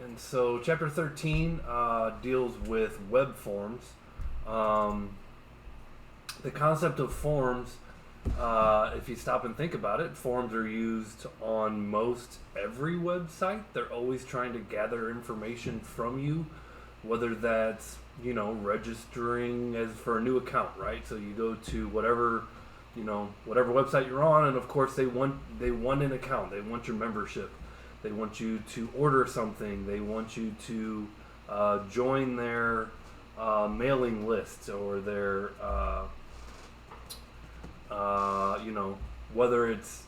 And so, chapter 13 deals with web forms. Um, the concept of forms, if you stop and think about it, forms are used on most every website. They're always trying to gather information from you, whether that's registering as for a new account, right? So you go to whatever website you're on, and of course they want an account. They want your membership. They want you to order something. They want you to join their mailing list or their whether it's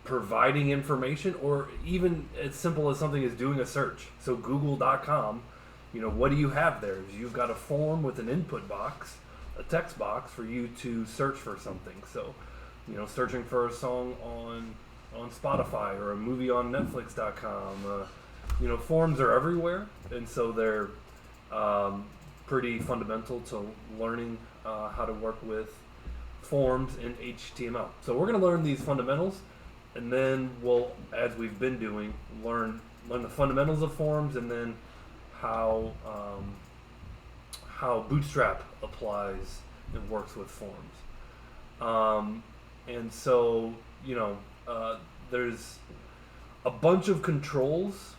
providing information or even as simple as something as doing a search. So Google.com, what do you have there? You've got a form with an input box, a text box for you to search for something. So, searching for a song on Spotify or a movie on Netflix.com. Forms are everywhere, and so they're pretty fundamental to learning how to work with forms in HTML. So we're going to learn these fundamentals, and then we'll, as we've been doing, learn the fundamentals of forms, and then how Bootstrap applies and works with forms. And so, there's a bunch of controls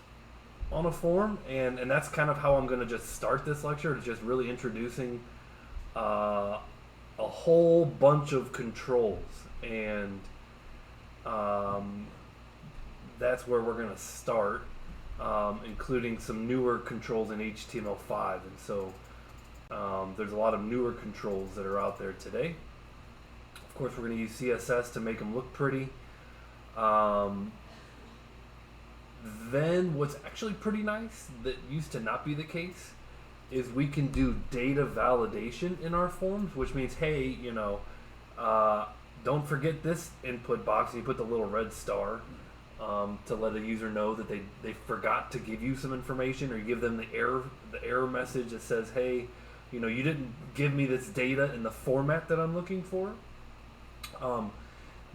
on a form, and that's kind of how I'm going to just start this lecture, is just really introducing a whole bunch of controls, and that's where we're going to start, including some newer controls in HTML5, and so there's a lot of newer controls that are out there today. Of course, we're going to use CSS to make them look pretty. Then what's actually pretty nice that used to not be the case is we can do data validation in our forms, which means, hey, don't forget this input box, and you put the little red star to let a user know that they forgot to give you some information, or you give them the error message that says, hey, you didn't give me this data in the format that I'm looking for.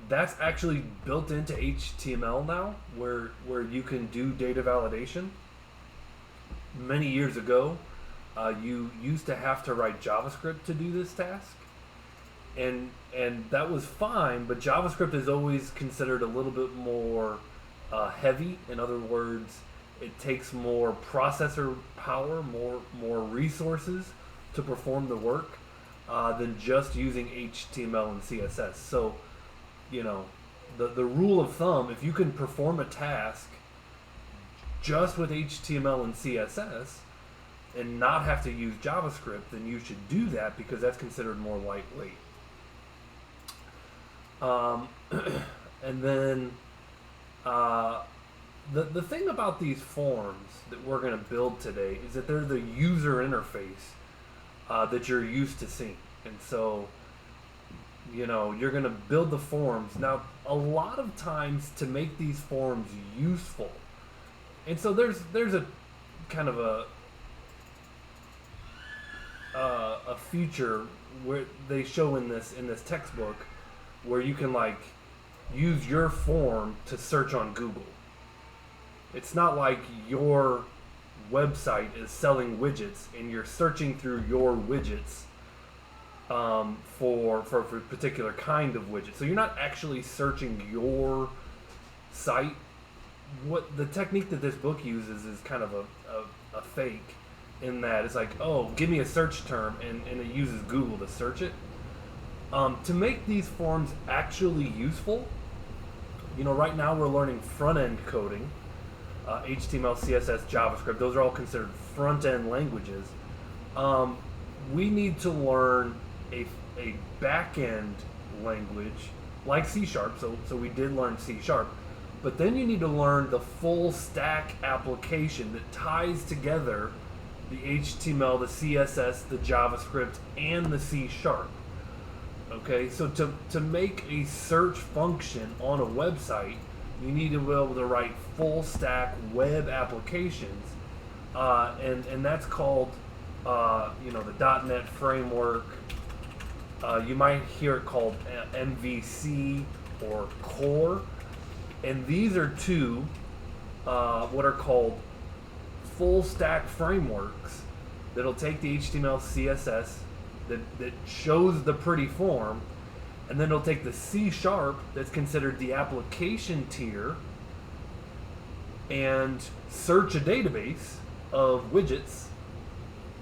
That's actually built into HTML now, where you can do data validation. Many years ago, you used to have to write JavaScript to do this task, and that was fine. But JavaScript is always considered a little bit more heavy. In other words, it takes more processor power, more resources to perform the work than just using HTML and CSS. So, the rule of thumb, if you can perform a task just with HTML and CSS and not have to use JavaScript, then you should do that, because that's considered more lightweight. And then the thing about these forms that we're going to build today is that they're the user interface that you're used to seeing. And so, you're going to build the forms. Now, a lot of times to make these forms useful, and so there's a kind of a feature where they show in this textbook where you can use your form to search on Google. It's not like your website is selling widgets and you're searching through your widgets for a particular kind of widget. So you're not actually searching your site. What the technique that this book uses is kind of a fake, in that it's like, oh, give me a search term, and it uses Google to search it. To make these forms actually useful, right now we're learning front-end coding, HTML, CSS, JavaScript. Those are all considered front-end languages. We need to learn a back-end language like C#. So we did learn C#. But then you need to learn the full stack application that ties together the HTML, the CSS, the JavaScript, and the C#. Okay, so to make a search function on a website, you need to be able to write full stack web applications, and that's called the .NET framework. You might hear it called MVC or Core, and these are two what are called full stack frameworks that'll take the HTML, CSS that shows the pretty form, and then it'll take the C# that's considered the application tier and search a database of widgets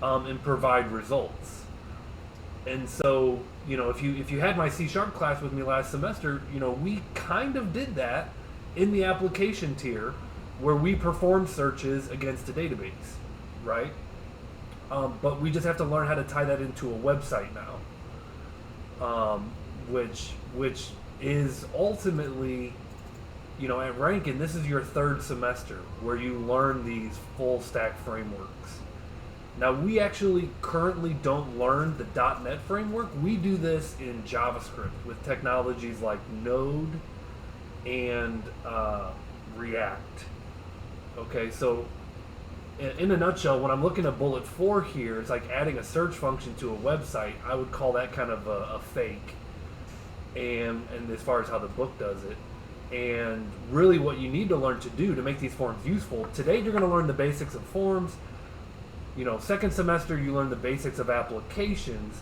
and provide results. And so, if you had my C# class with me last semester, we kind of did that in the application tier where we performed searches against a database, right? But we just have to learn how to tie that into a website now, which is ultimately, at Rankin, this is your third semester where you learn these full stack frameworks. Now, we actually currently don't learn the .NET framework. We do this in JavaScript with technologies like Node and React. Okay, so in a nutshell, when I'm looking at bullet 4 here, it's like adding a search function to a website. I would call that kind of a fake, and as far as how the book does it. And really what you need to learn to do to make these forms useful, today you're going to learn the basics of forms. Second semester you learn the basics of applications.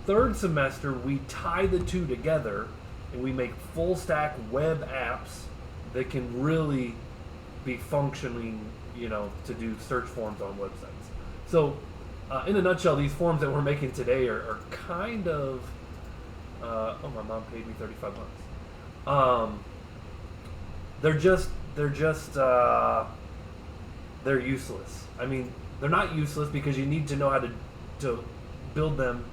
Third semester we tie the two together and we make full stack web apps that can really be functioning, to do search forms on websites. So in a nutshell, these forms that we're making today are kind of my mom paid me $35. They're useless. I mean, they're not useless because you need to know how to build them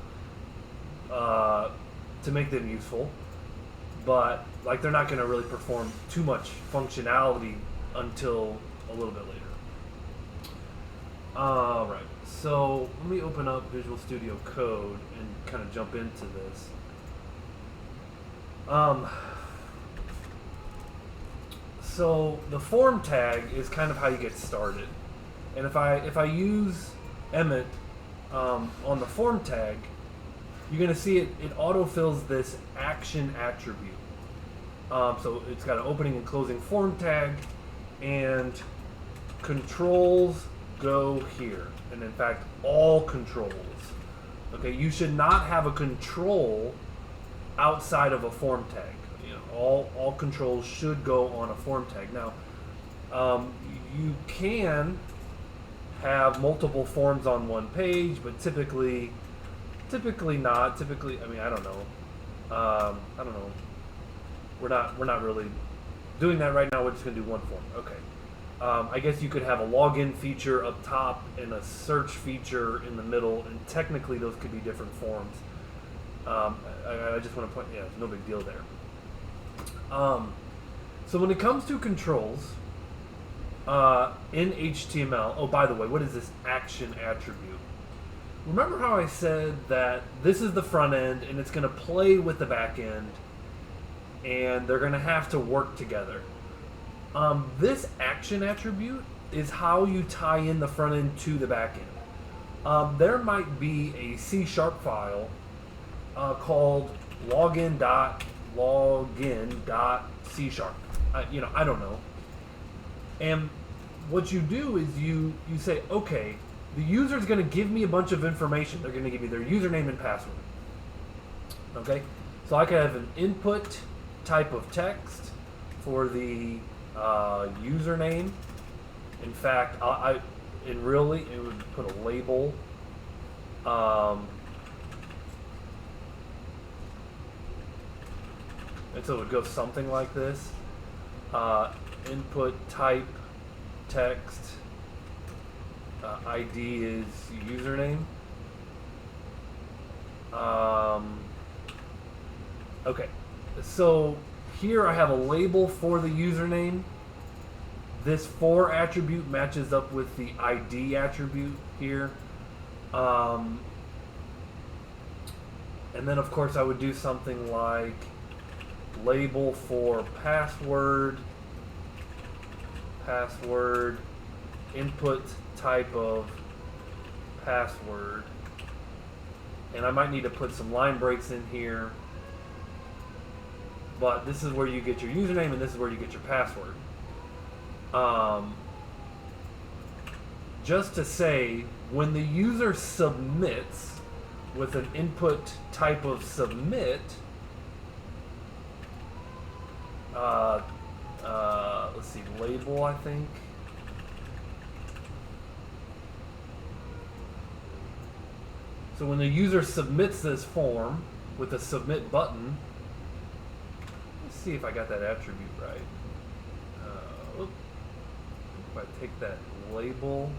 to make them useful, but they're not going to really perform too much functionality until a little bit later. Alright, so let me open up Visual Studio Code and kind of jump into this. So the form tag is kind of how you get started. And if I use Emmet on the form tag, you're going to see it autofills this action attribute. So it's got an opening and closing form tag, and controls go here. And in fact, all controls. Okay, you should not have a control outside of a form tag. All controls should go on a form tag. Now, you can have multiple forms on one page, but typically not. Typically, I don't know. I don't know. We're not really doing that right now. We're just gonna do one form. Okay. I guess you could have a login feature up top and a search feature in the middle, and technically those could be different forms. I just want to point. Yeah, no big deal there. So when it comes to controls in HTML, oh, by the way, what is this action attribute? Remember how I said that this is the front end and it's going to play with the back end and they're going to have to work together. This action attribute is how you tie in the front end to the back end. There might be a C# file called login.c#. I don't know. And what you do is you say, okay, the user is going to give me a bunch of information. They're going to give me their username and password. Okay, so I could have an input type of text for the username. In fact, it would put a label. And so it would go something like this. Input type text. ID is username. Okay, so here I have a label for the username. This for attribute matches up with the ID attribute here. And then of course I would do something like label for password, input type of password, and I might need to put some line breaks in here, but this is where you get your username and this is where you get your password. just to say when the user submits with an input type of submit, let's see, label, I think. So when the user submits this form with a submit button, let's see if I got that attribute right. If I take that label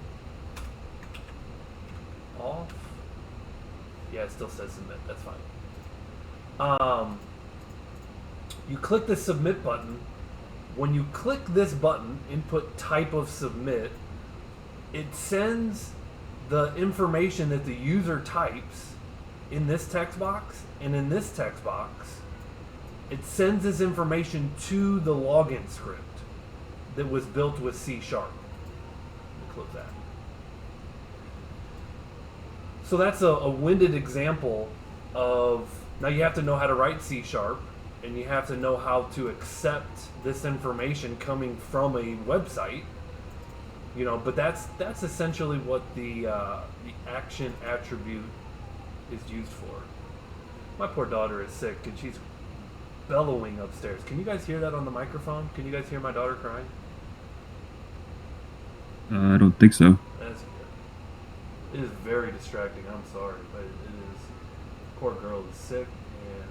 off, yeah, it still says submit. That's fine. You click the submit button. When you click this button, input type of submit, it sends the information that the user types in this text box and in this text box. It sends this information to the login script that was built with C#. Let me close that. So that's a winded example of, now you have to know how to write C#, and you have to know how to accept this information coming from a website, you know. But that's essentially what the action attribute is used for. My poor daughter is sick, and she's bellowing upstairs. Can you guys hear that on the microphone? Can you guys hear my daughter crying? I don't think so. That's good. It is very distracting. I'm sorry, but it is. Poor girl is sick and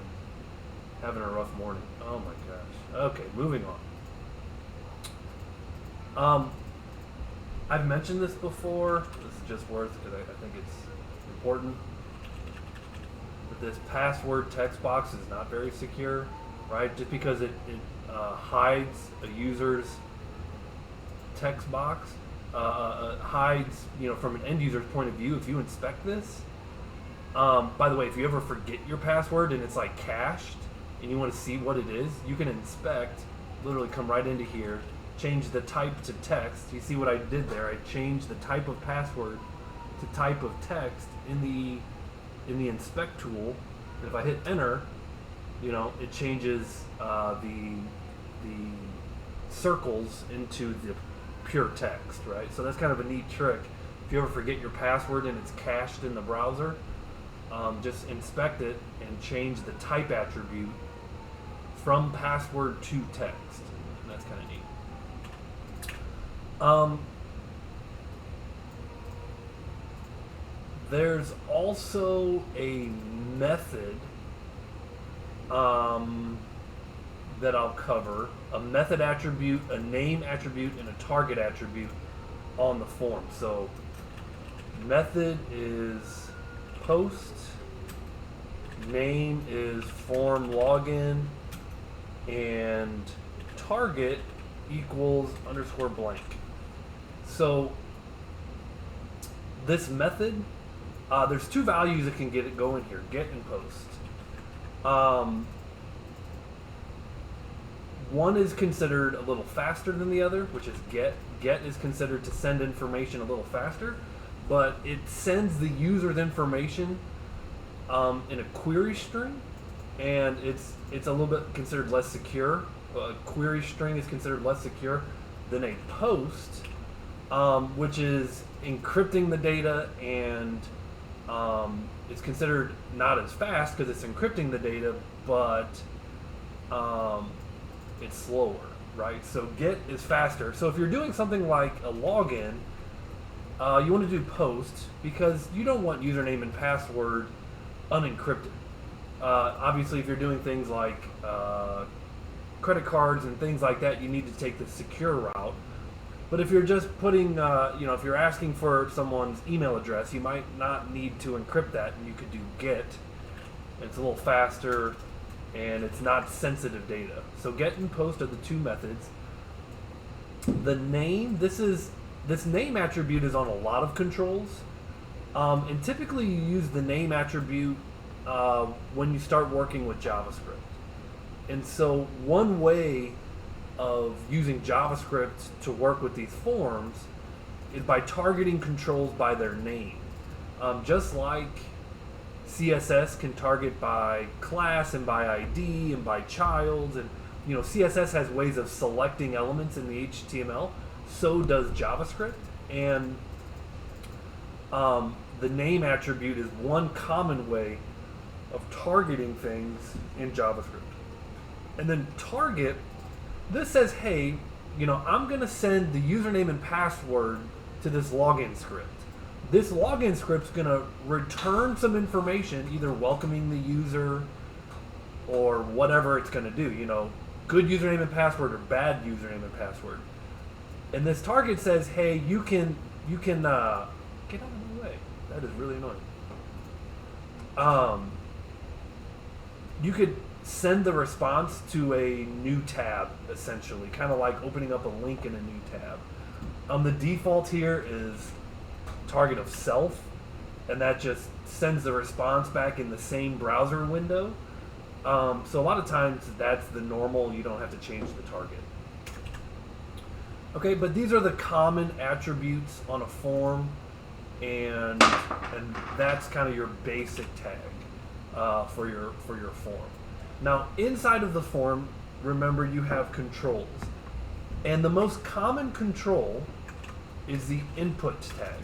having a rough morning. Oh my gosh. Okay, moving on. I've mentioned this before. This is just worth, because I think it's important. But this password text box is not very secure, right? Just because it hides a user's text box, hides, you know, from an end user's point of view. If you inspect this, by the way, if you ever forget your password and it's like cached and you want to see what it is, you can inspect, literally come right into here, change the type to text. You see what I did there? I changed the type of password to type of text in the inspect tool. And if I hit enter, you know, it changes the circles into the pure text, right? So that's kind of a neat trick. If you ever forget your password and it's cached in the browser, just inspect it and change the type attribute from password to text. And that's kind of neat. There's also a method that I'll cover, a method attribute, a name attribute, and a target attribute on the form. So method is post, name is form login, and target equals underscore blank. So this method, there's two values that can get it going here, get and post. One is considered a little faster than the other, which is get. Get is considered to send information a little faster, but it sends the user's information in a query string, and it's a little bit considered less secure. A query string is considered less secure than a post, which is encrypting the data, and it's considered not as fast because it's encrypting the data, but it's slower, right? So get is faster. So if you're doing something like a login, you want to do post because you don't want username and password unencrypted. Obviously, if you're doing things like credit cards and things like that, you need to take the secure route. But if you're just putting, if you're asking for someone's email address, you might not need to encrypt that, and you could do get. It's a little faster, and it's not sensitive data. So get and post are the two methods. The name, this name attribute is on a lot of controls, and typically you use the name attribute when you start working with JavaScript. And so one way of using JavaScript to work with these forms is by targeting controls by their name. Just like CSS can target by class and by ID and by child, and CSS has ways of selecting elements in the HTML, so does JavaScript. And The name attribute is one common way of targeting things in JavaScript. And then target, this says, hey, I'm going to send the username and password to this login script. This login script's going to return some information, either welcoming the user or whatever it's going to do. Good username and password or bad username and password. And this target says, hey, you can get out of the way. That is really annoying. You could send the response to a new tab, essentially, kind of like opening up a link in a new tab. The default here is target of self, and that just sends the response back in the same browser window. So a lot of times that's the normal. You don't have to change the target. Okay, but these are the common attributes on a form, and that's kind of your basic tag for your form. Now, inside of the form, remember you have controls. And the most common control is the input tag.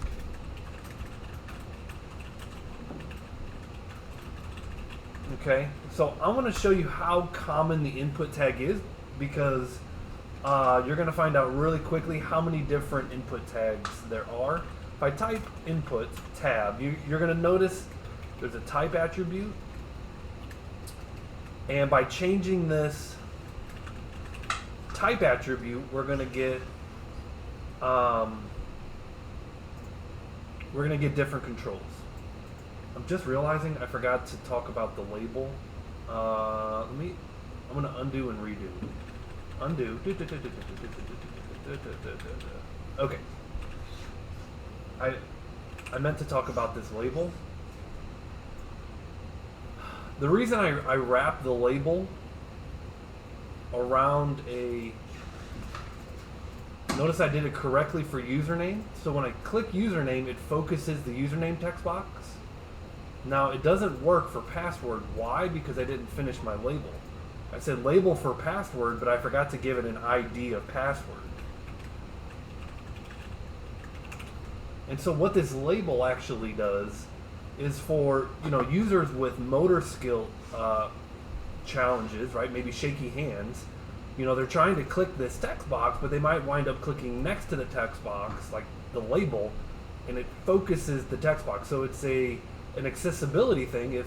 Okay, so I want to show you how common the input tag is, because you're going to find out really quickly how many different input tags there are. If I type input tab, you're going to notice there's a type attribute. And by changing this type attribute, we're going to get different controls. I'm just realizing I forgot to talk about the label. I'm going to undo and redo. Undo. Okay. I meant to talk about this label. The reason I wrap the label around notice I did it correctly for username. So when I click username, it focuses the username text box. Now it doesn't work for password. Why? Because I didn't finish my label. I said label for password, but I forgot to give it an ID of password. And so what this label actually does is for users with motor skill challenges, right? Maybe shaky hands. They're trying to click this text box, but they might wind up clicking next to the text box, like the label, and it focuses the text box. So it's an accessibility thing. If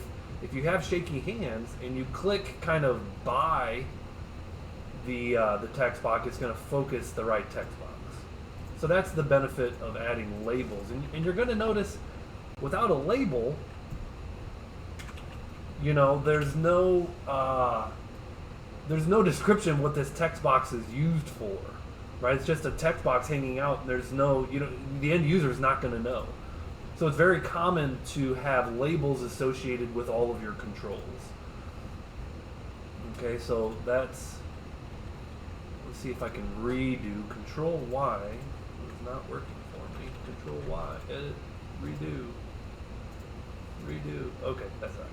you have shaky hands and you click kind of by the text box, it's going to focus the right text box. So that's the benefit of adding labels. And you're going to notice without a label, there's no description what this text box is used for, right? It's just a text box hanging out. There's no, the end user is not going to know. So it's very common to have labels associated with all of your controls. Okay, so let's see if I can redo. Control Y is not working for me. Control Y, edit, redo. Okay, that's right.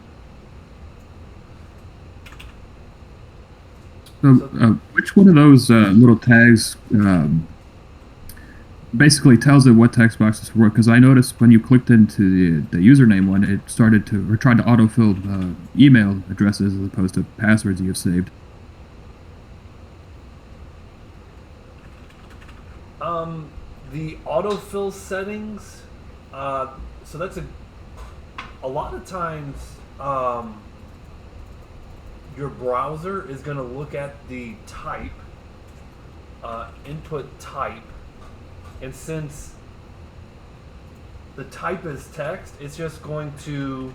So, which one of those little tags basically tells it what text boxes work? Because I noticed when you clicked into the username one, it started to, or tried to autofill email addresses as opposed to passwords you've saved. The autofill settings, so that's a lot of times your browser is going to look at the type, input type, and since the type is text, it's just going to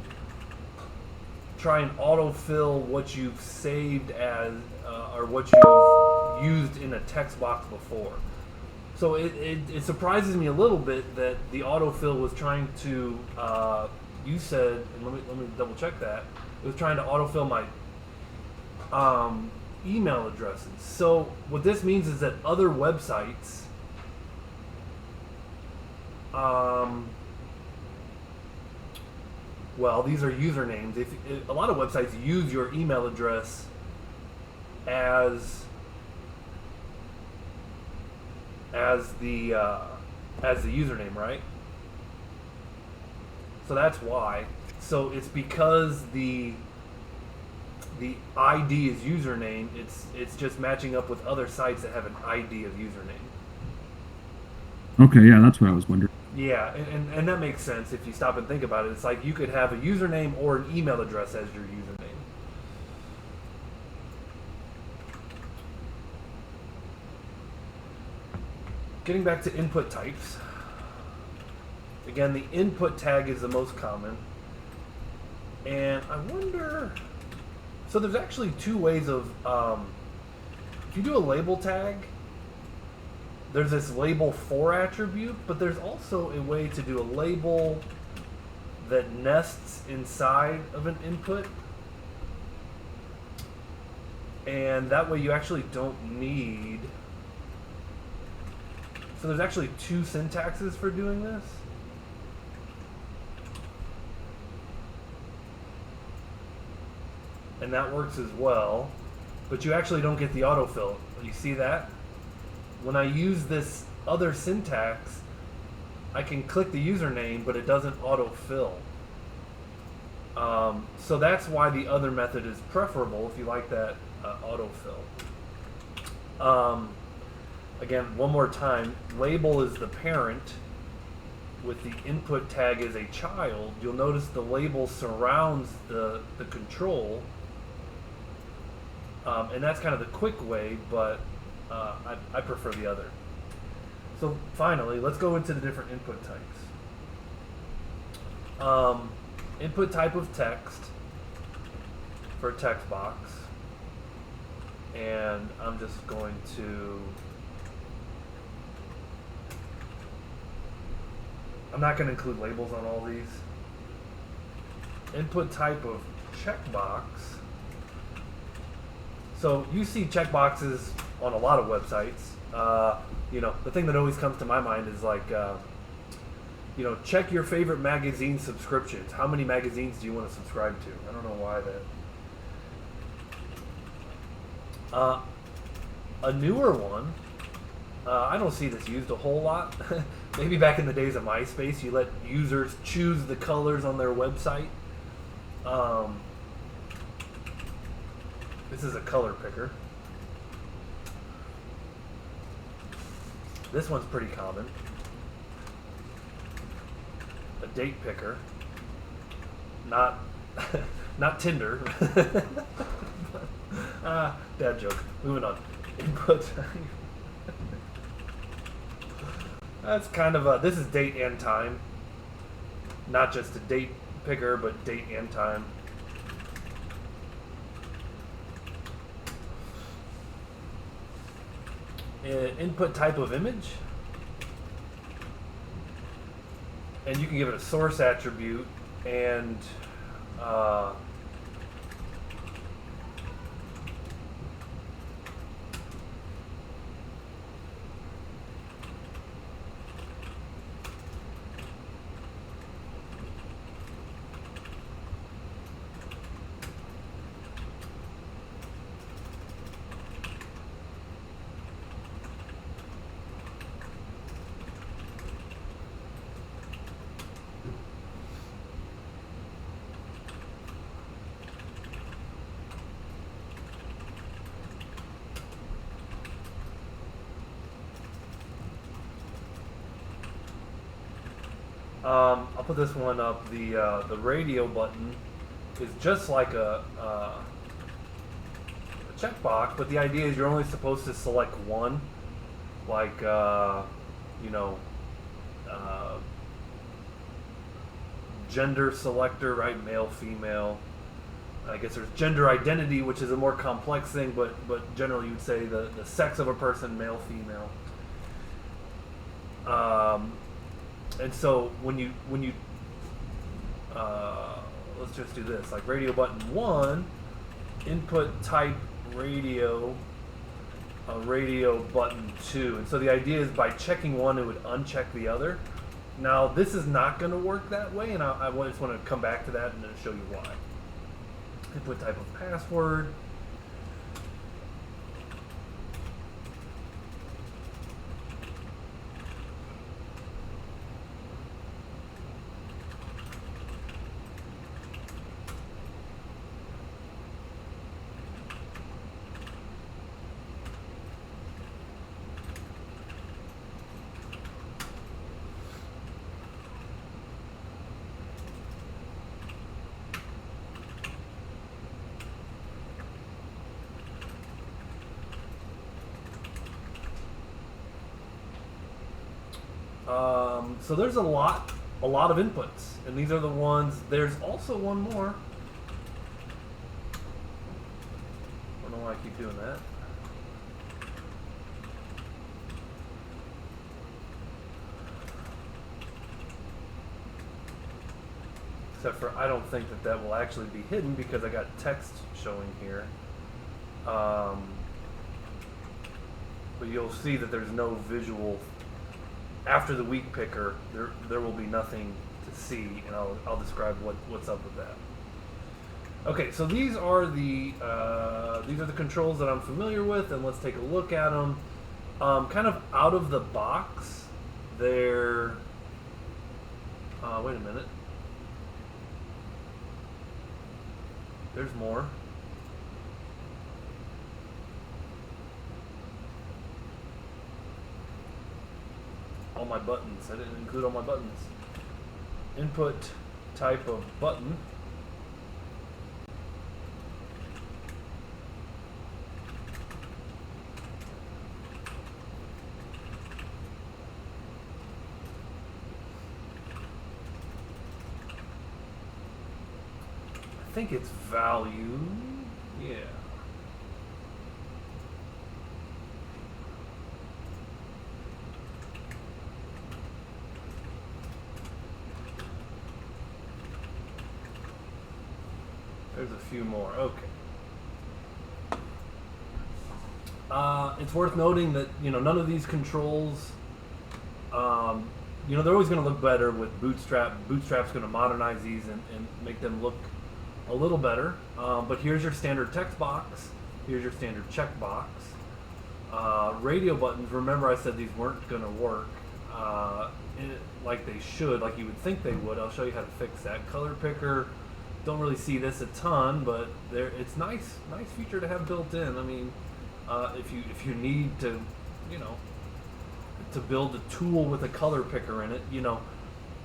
try and autofill what you've saved as, or what you've used in a text box before. So it surprises me a little bit that the autofill was trying to, you said, and let me double check that, it was trying to autofill my email addresses. So what this means is that other websites well, these are usernames. If a lot of websites use your email address as the username, right? So that's why. So it's because the ID is username. It's just matching up with other sites that have an ID of username. Okay, yeah, that's what I was wondering. Yeah, and that makes sense if you stop and think about it. It's like you could have a username or an email address as your username. Getting back to input types. Again, the input tag is the most common. And I wonder... So there's actually two ways of... if you do a label tag, there's this label for attribute, but there's also a way to do a label that nests inside of an input. And that way you actually don't need... So there's actually two syntaxes for doing this. And that works as well, but you actually don't get the autofill. You see that? When I use this other syntax, I can click the username, but it doesn't autofill. So that's why the other method is preferable if you like that autofill. Again, one more time, label is the parent with the input tag as a child. You'll notice the label surrounds the control. And that's kind of the quick way, but I prefer the other. So finally, let's go into the different input types. Input type of text for a text box. And I'm just going to... I'm not going to include labels on all these. Input type of checkbox. So you see checkboxes on a lot of websites. The thing that always comes to my mind is like, check your favorite magazine subscriptions. How many magazines do you want to subscribe to? I don't know why that. A newer one, I don't see this used a whole lot. Maybe back in the days of MySpace, you let users choose the colors on their website. This is a color picker. This one's pretty common. A date picker. Not Tinder. Dad joke. Moving on. Input. That's kind of this is date and time. Not just a date picker, but date and time. Input type of image, and you can give it a source attribute and I'll put this one up. The radio button is just like a checkbox, but the idea is you're only supposed to select one, like gender selector, right? Male, female. I guess there's gender identity, which is a more complex thing, but generally you'd say the sex of a person, male, female. And so when you let's just do this, like radio button 1, input type radio, radio button 2. And so the idea is by checking one, it would uncheck the other. Now this is not going to work that way, and I just want to come back to that and then show you why. Input type of password. So there's a lot of inputs, and these are the ones. There's also one more. I don't know why I keep doing that. Except for I don't think that will actually be hidden because I got text showing here. But you'll see that there's no visual. After the week picker, there will be nothing to see, and I'll describe what's up with that. Okay, so these are the controls that I'm familiar with, and let's take a look at them. Kind of out of the box, they're. Wait a minute. There's more. All my buttons. I didn't include all my buttons. Input type of button. I think it's value. Yeah. There's a few more. Okay. It's worth noting that none of these controls, they're always going to look better with Bootstrap. Bootstrap's going to modernize these and make them look a little better. But here's your standard text box. Here's your standard checkbox. Radio buttons. Remember, I said these weren't going to work like they should, like you would think they would. I'll show you how to fix that. Color picker. Don't really see this a ton, but it's nice feature to have built in. I mean, if you need to, to build a tool with a color picker in it,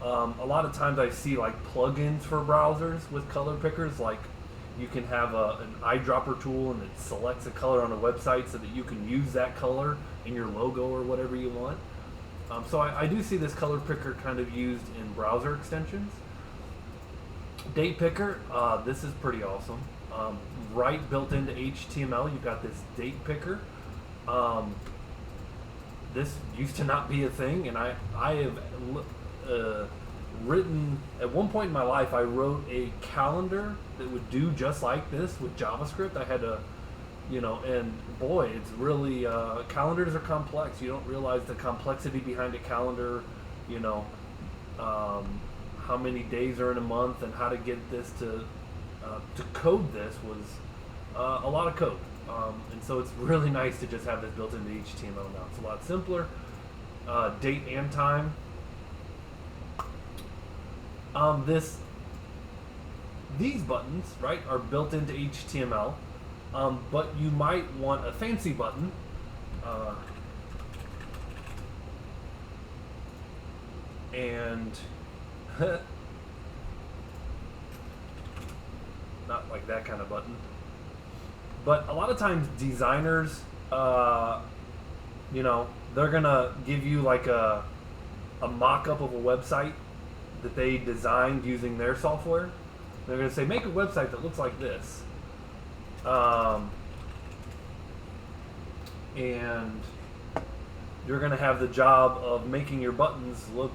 a lot of times I see like plugins for browsers with color pickers. Like you can have an eyedropper tool and it selects a color on a website so that you can use that color in your logo or whatever you want. So I do see this color picker kind of used in browser extensions. Date picker, this is pretty awesome. Right built into HTML, you've got this date picker. This used to not be a thing, and I have written, at one point in my life, I wrote a calendar that would do just like this with JavaScript. I had to, and boy, it's really, calendars are complex. You don't realize the complexity behind a calendar, how many days are in a month and how to get this to code this was a lot of code. And so it's really nice to just have this built into HTML now. It's a lot simpler. Date and time. These buttons, right, are built into HTML, but you might want a fancy button. And not like that kind of button. But a lot of times designers, they're gonna give you like a mock-up of a website that they designed using their software. They're gonna say, make a website that looks like this. And you're gonna have the job of making your buttons look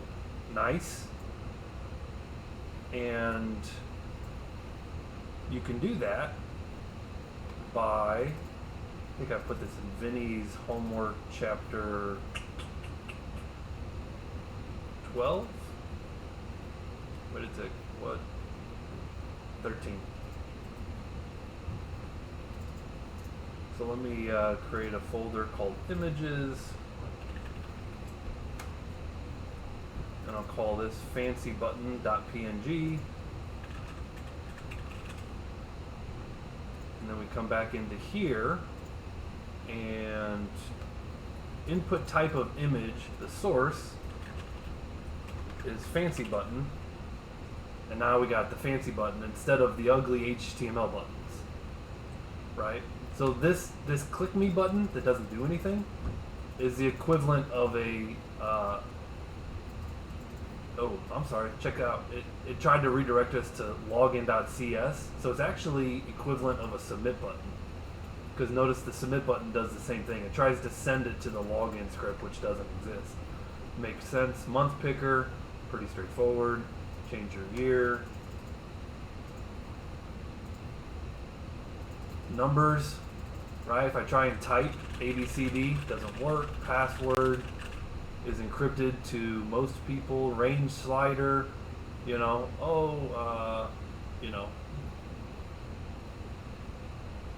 nice. And you can do that by, I think I put this in Vinny's homework chapter 12. What did it take? What? 13. So let me create a folder called images. And I'll call this fancybutton.png. And then we come back into here and input type of image, the source is fancy button. And now we got the fancy button instead of the ugly HTML buttons, right? So this click me button that doesn't do anything is the equivalent of a oh, I'm sorry, check out, it tried to redirect us to login.cs, so it's actually equivalent of a submit button. Because notice the submit button does the same thing. It tries to send it to the login script, which doesn't exist. Makes sense. Month picker, pretty straightforward. Change your year. Numbers, right? If I try and type ABCD, doesn't work. Password is encrypted to most people. Range slider, you know,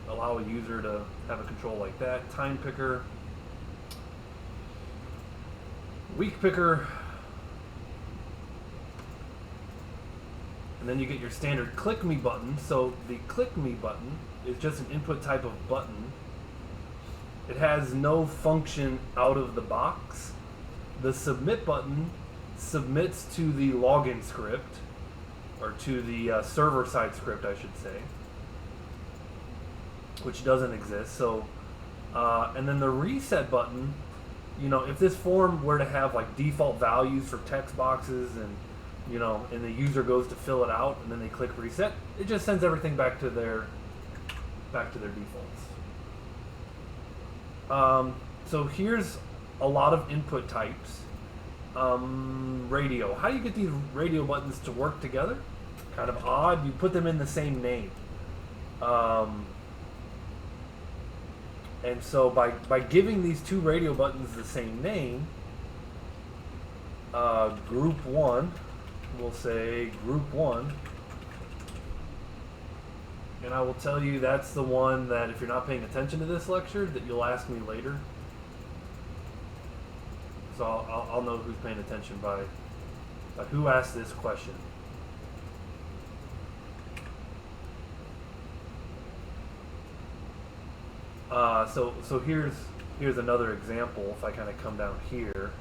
allow a user to have a control like that. Time picker, week picker, and then you get your standard click me button. So the click me button is just an input type of button. It has no function out of the box. The submit button submits to the login script, or to the server side script, I should say, which doesn't exist. So, and then the reset button, you know, if this form were to have like default values for text boxes, and you know, and the user goes to fill it out, and then they click reset, it just sends everything back to their defaults. So here's a lot of input types. Radio. How do you get these radio buttons to work together? Kind of odd. You put them in the same name. And so by giving these two radio buttons the same name, group 1, we'll say group 1, and I will tell you that's the one that, if you're not paying attention to this lecture, that you'll ask me later. So I'll know who's paying attention by who asked this question. So here's another example. If I kind of come down here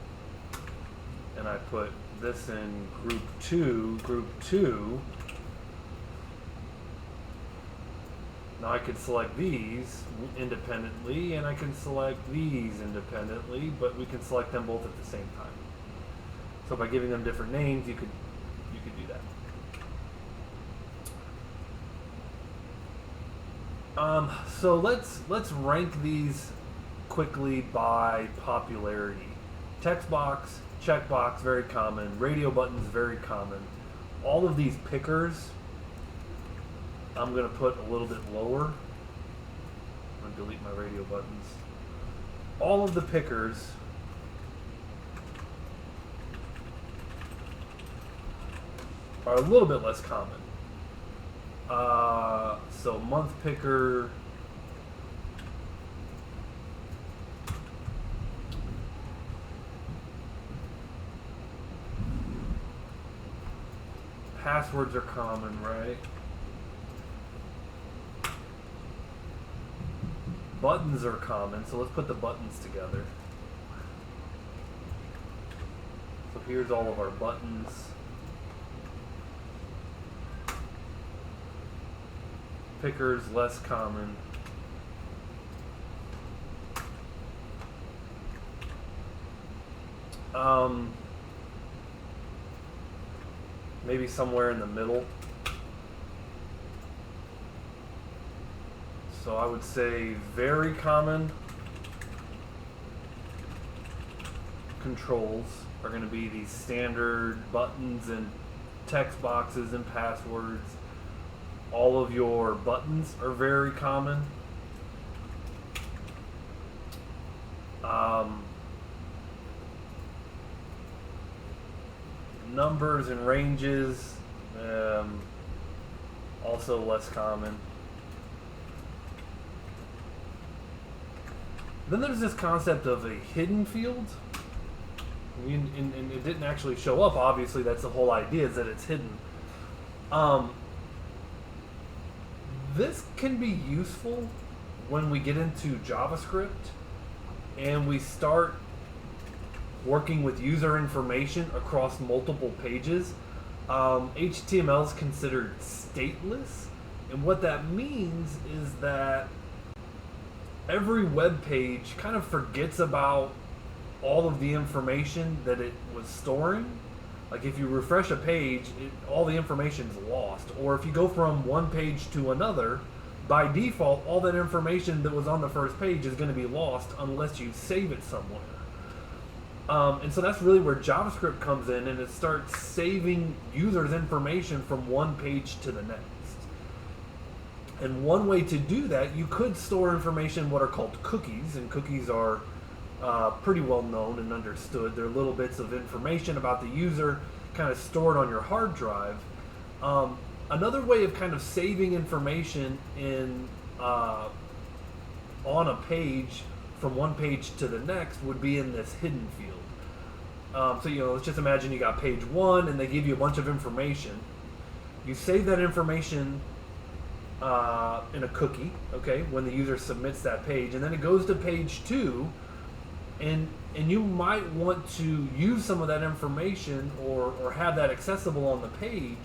and I put this in group 2, now I could select these independently, and I can select these independently, but we can select them both at the same time. So by giving them different names, you could do that. So let's rank these quickly by popularity. Text box, checkbox, very common. Radio buttons, very common. All of these pickers, I'm going to put a little bit lower. I'm going to delete my radio buttons. All of the pickers are a little bit less common. So month picker, passwords are common, right? Buttons are common, so let's put the buttons together. So here's all of our buttons. Pickers, less common. Maybe somewhere in the middle. So I would say very common controls are going to be these standard buttons and text boxes and passwords. All of your buttons are very common. Numbers and ranges, also less common. Then there's this concept of a hidden field. And it didn't actually show up, obviously. That's the whole idea, is that it's hidden. This can be useful when we get into JavaScript and we start working with user information across multiple pages. HTML is considered stateless, and what that means is that every web page kind of forgets about all of the information that it was storing. Like if you refresh a page, all the information's lost. Or if you go from one page to another, by default, all that information that was on the first page is going to be lost unless you save it somewhere. And so that's really where JavaScript comes in, and it starts saving users' information from one page to the next. And one way to do that, you could store information in what are called cookies, and cookies are pretty well known and understood. They're little bits of information about the user kind of stored on your hard drive. Another way of kind of saving information in on a page from one page to the next would be in this hidden field. So let's just imagine you got page 1 and they give you a bunch of information. You save that information in a cookie, okay, when the user submits that page, and then it goes to page 2, and you might want to use some of that information or have that accessible on the page.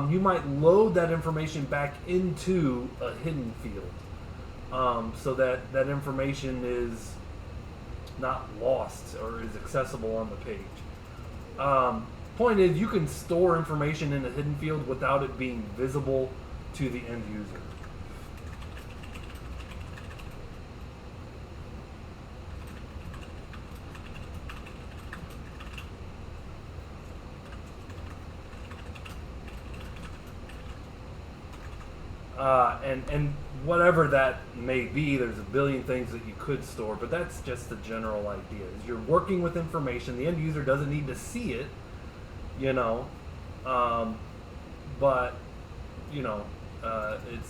You might load that information back into a hidden field, so that information is not lost or is accessible on the page. Point is, you can store information in a hidden field without it being visible to the end user. And whatever that may be, there's a billion things that you could store, but that's just the general idea. Is you're working with information, the end user doesn't need to see it, but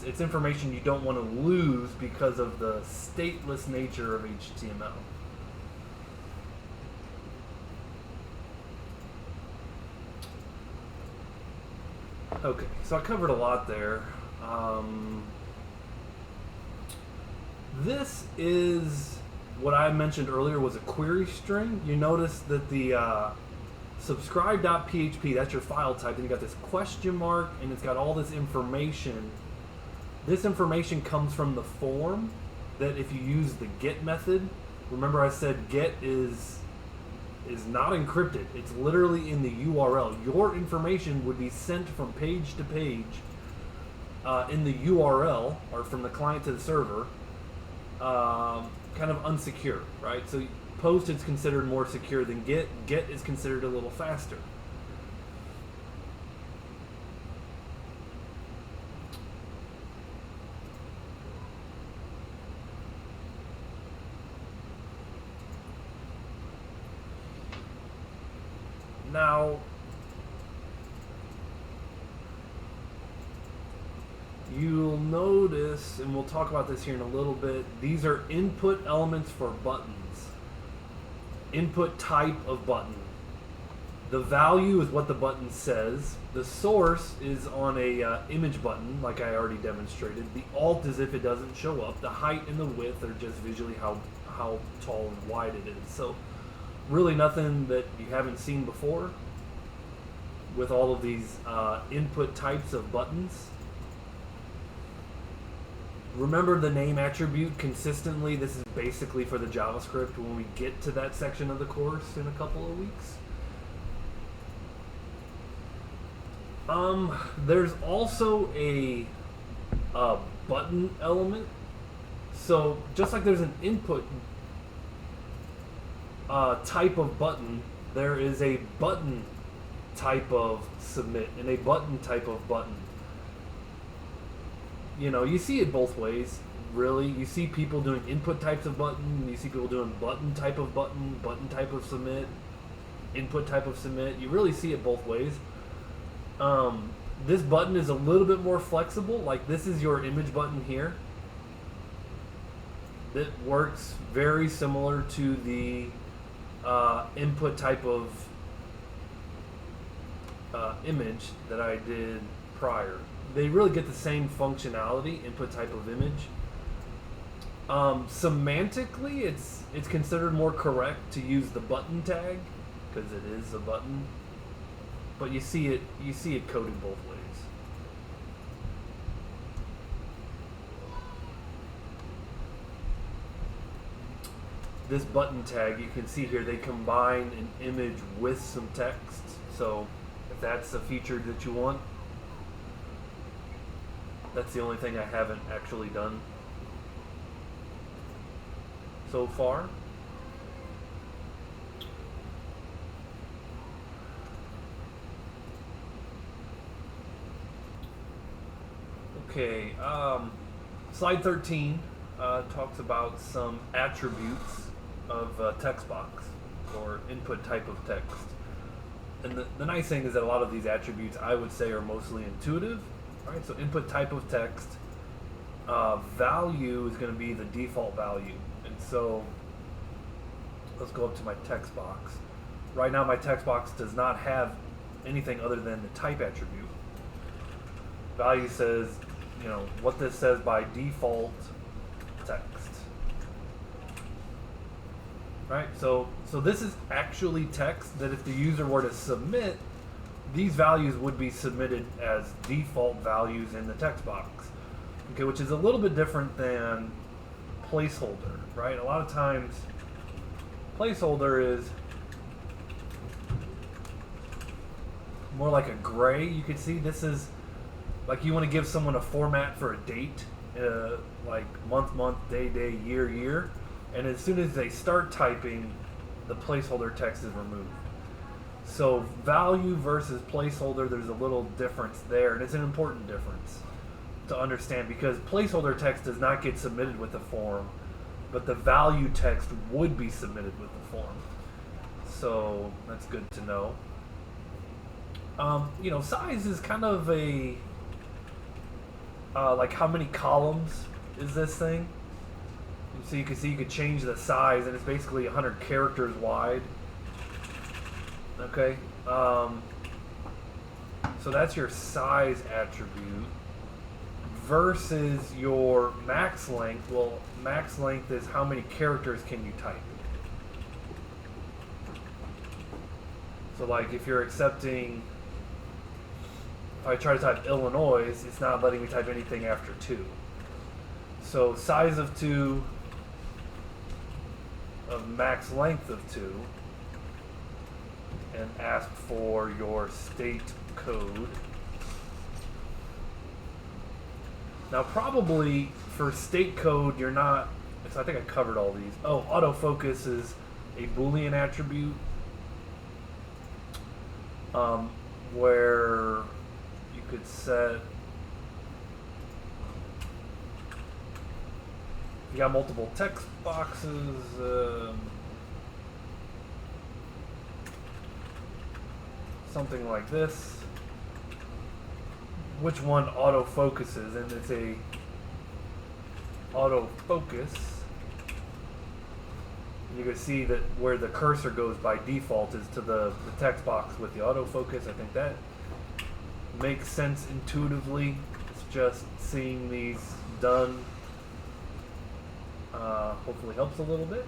it's information you don't want to lose because of the stateless nature of HTML. Okay, so I covered a lot there. This is what I mentioned earlier was a query string. You notice that the subscribe.php, that's your file type, and you got this question mark, and it's got all this information. This information comes from the form that if you use the get method, remember I said get is not encrypted. It's literally in the URL. Your information would be sent from page to page in the URL, or from the client to the server, kind of unsecure, right? So post is considered more secure than get. Get is considered a little faster. Now, you'll notice, and we'll talk about this here in a little bit, these are input elements for buttons. Input type of button. The value is what the button says. The source is on a image button, like I already demonstrated. The alt is if it doesn't show up. The height and the width are just visually how tall and wide it is. So really nothing that you haven't seen before with all of these input types of buttons. Remember the name attribute consistently. This is basically for the JavaScript when we get to that section of the course in a couple of weeks. There's also a button element. So just like there's an input type of button, there is a button type of submit and a button type of button. You see it both ways, really. You see people doing input types of button, you see people doing button type of button, button type of submit, input type of submit. You really see it both ways. This button is a little bit more flexible. Like this is your image button here. It works very similar to the input type of image that I did prior. They really get the same functionality, input type of image. Semantically, it's considered more correct to use the button tag because it is a button, but you see it coded both ways. This button tag, you can see here, they combine an image with some text. So if that's a feature that you want, that's the only thing I haven't actually done so far. Okay, slide 13 talks about some attributes of text box or input type of text. And the nice thing is that a lot of these attributes I would say are mostly intuitive. Right, so input type of text, value is going to be the default value. And so let's go up to my text box. Right now my text box does not have anything other than the type attribute. Value says, you know, what this says by default text. Right, so this is actually text that if the user were to submit, these values would be submitted as default values in the text box. Okay, which is a little bit different than placeholder, right? A lot of times placeholder is more like a gray. You can see this is like you want to give someone a format for a date, like month, day, year, and as soon as they start typing, the placeholder text is removed. So value versus placeholder, there's a little difference there, and it's an important difference to understand because placeholder text does not get submitted with the form, but the value text would be submitted with the form. So that's good to know. You know, size is kind of a like how many columns is this thing? So you can see you could change the size, and it's basically 100 characters wide. Okay, so that's your size attribute versus your max length. Well, max length is how many characters can you type. So like if you're accepting, if I try to type Illinois, it's not letting me type anything after 2. So size of 2 of max length of 2, and ask for your state code. Now probably for state code you're not, so I think I covered all these. Oh, autofocus is a Boolean attribute where you could set, you got multiple text boxes, something like this. Which one auto focuses? And it's a autofocus. You can see that where the cursor goes by default is to the text box with the autofocus. I think that makes sense intuitively. It's just seeing these done hopefully helps a little bit.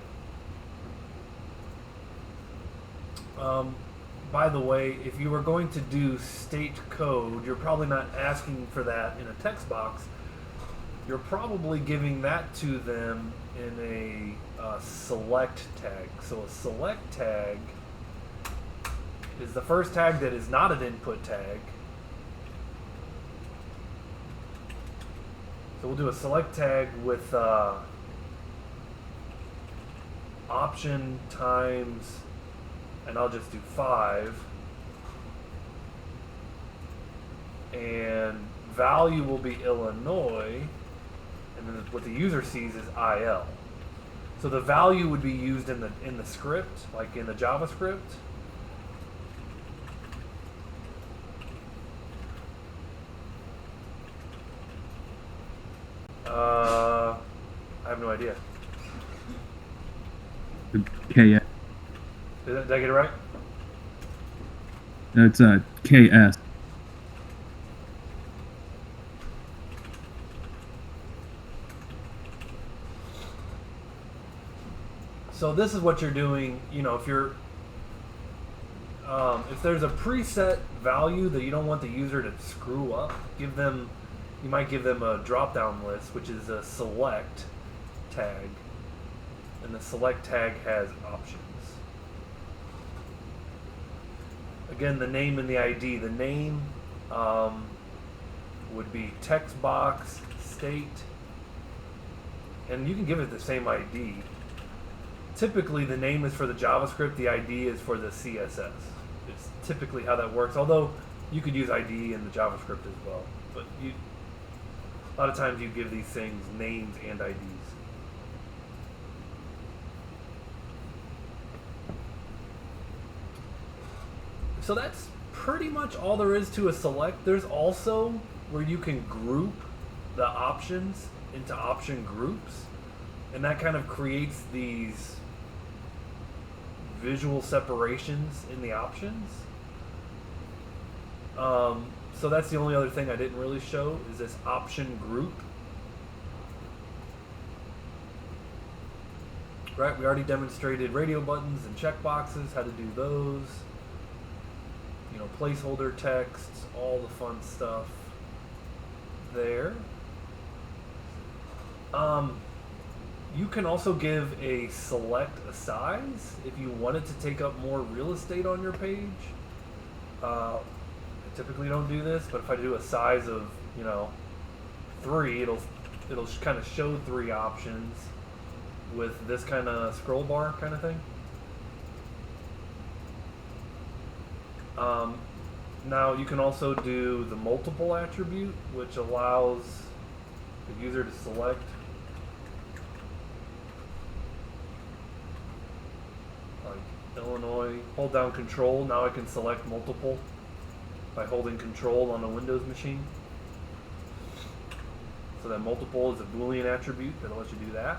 By the way, if you were going to do state code, you're probably not asking for that in a text box. You're probably giving that to them in a select tag. So a select tag is the first tag that is not an input tag. So we'll do a select tag with option times, and I'll just do 5, and value will be Illinois, and then what the user sees is IL. So the value would be used in the script, like in the JavaScript. I have no idea. KS. Did I get it right? It's KS. So this is what you're doing. You know, if you're if there's a preset value that you don't want the user to screw up, you might give them a drop-down list, which is a select tag, and the select tag has options. Again, the name and the ID. The name would be text box state, and you can give it the same ID. Typically, the name is for the JavaScript, the ID is for the CSS. It's typically how that works, although you could use ID in the JavaScript as well. But a lot of times you give these things names and IDs. So that's pretty much all there is to a select. There's also where you can group the options into option groups, and that kind of creates these visual separations in the options. So that's the only other thing I didn't really show is this option group. Right, we already demonstrated radio buttons and checkboxes, how to do those. You know, placeholder texts, all the fun stuff there. You can also give a select a size if you want it to take up more real estate on your page. I typically don't do this, but if I do a size of, 3, it'll kind of show 3 options with this kind of scroll bar kind of thing. Now you can also do the multiple attribute, which allows the user to select like Illinois, hold down control. Now I can select multiple by holding control on a Windows machine. So that multiple is a Boolean attribute that'll let you do that.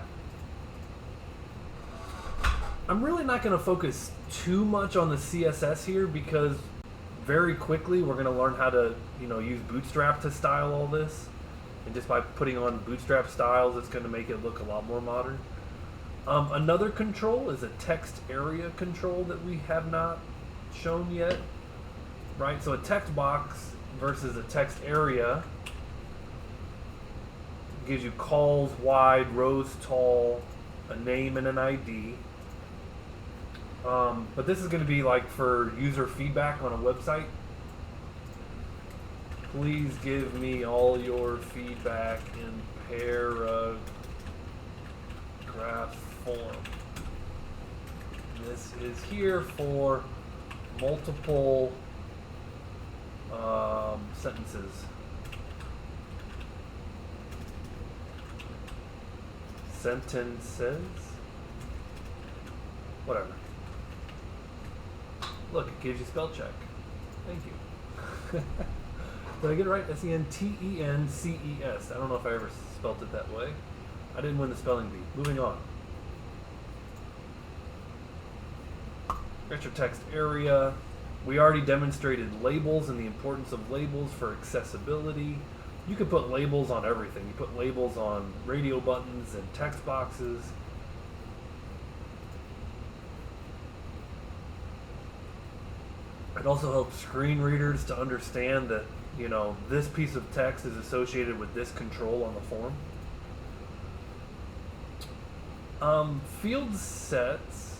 I'm really not going to focus too much on the CSS here because very quickly we're going to learn how to, use Bootstrap to style all this. And just by putting on Bootstrap styles, it's going to make it look a lot more modern. Another control is a text area control that we have not shown yet. Right? So a text box versus a text area gives you calls wide, rows tall, a name and an ID. But this is going to be like for user feedback on a website. Please give me all your feedback in paragraph form. This is here for multiple sentences. Sentences? Whatever. Look, it gives you spell check. Thank you. Did I get it right? Sentences. I don't know if I ever spelt it that way. I didn't win the spelling bee. Moving on. Here's your text area. We already demonstrated labels and the importance of labels for accessibility. You can put labels on everything. You put labels on radio buttons and text boxes. It also helps screen readers to understand that, this piece of text is associated with this control on the form. Field sets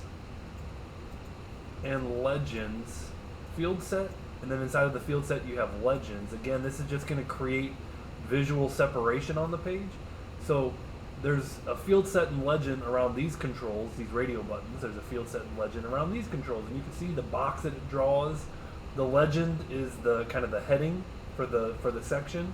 and legends. Field set, and then inside of the field set you have legends. Again, this is just going to create visual separation on the page. So there's a field set and legend around these controls, these radio buttons. There's a field set and legend around these controls, and you can see the box that it draws. The legend is the kind of the heading for the section.